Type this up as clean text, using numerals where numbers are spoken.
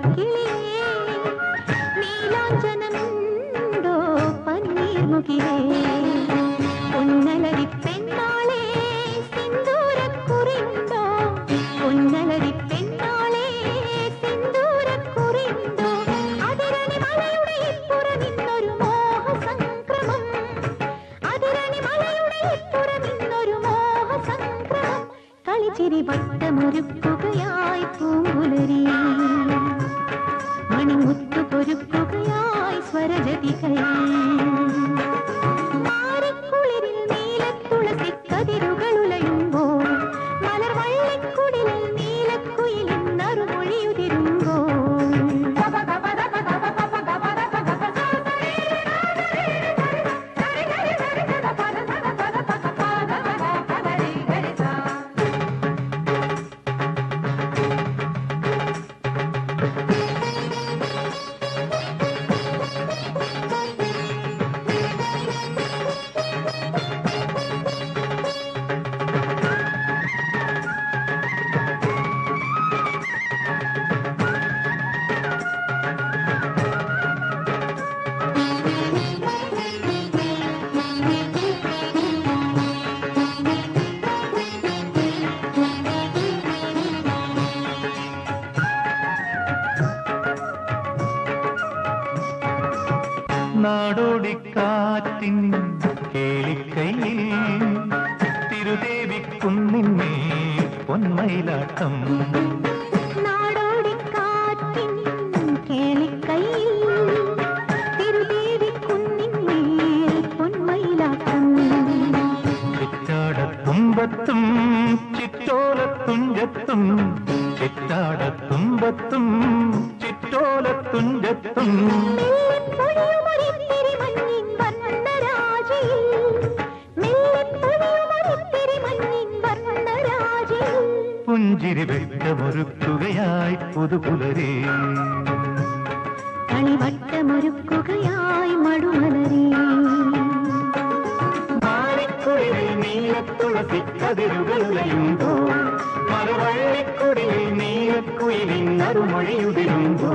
മണിക്കിളിയേ നീലാഞ്ചനമുണ്ടോ പന്നീർമുകിലേ പൊന്നലരി പെണ്ണാളെ സിന്ദൂരക്കുറിയുണ്ടോ പൊന്നലരി പെണ്ണാളെ സിന്ദൂരക്കുറിയുണ്ടോ അതിരണി മലയുടെ ഇപ്പുറമിന്നൊരു മോഹസംക്രമം അതിരണി മലയുടെ ഇപ്പുറമിന്നൊരു മോഹസംക്രമം കളിച്ചിരി വട്ടമൊരുക്കുകയായി പൂങ്കുലരി മണിമുത്തു പൊരുക്കുകയായി സ്വരജതികൾ മാറിക്കുളിരിൽ നീലത്തുളസി കതിരുകൾ ഉലയുമ്പോൾ മലർവള്ളിക്കുടിലിൽ നീലക്കുയിലിൻ നറുമൊഴിയുതിരുമ്പോൾ നാടോടിക്കാറ്റിൻ കേളിക്കയിൽ തിരുദേവിക്കുന്നിന്മേ പൊന്മയിലാട്ടം നാടോടിക്കാറ്റിൻ കേളിക്കയിൽ തിരുദേവിക്കുന്നിന്മേൽ പൊന്മയിലാട്ടം ചിറ്റാടത്തുമ്പത്തും ചിറ്റോലത്തുഞ്ചത്തും ചിറ്റാടത്തുമ്പത്തും ചിറ്റോലത്തുഞ്ചത്തും പുഞ്ചിരി വെട്ടമൊരുക്കുകയായി പുതുപുലരേ കളിവട്ടമൊരുക്കുകയായി മടുമലരേ മാറിക്കുളിൽ നീലത്തുളസി കതിരുകളുയുണ്ടോ മറുവള്ളിക്കുടിൽ നീലക്കുയിലിൻ നറുമൊഴിയുതിരുമ്പോ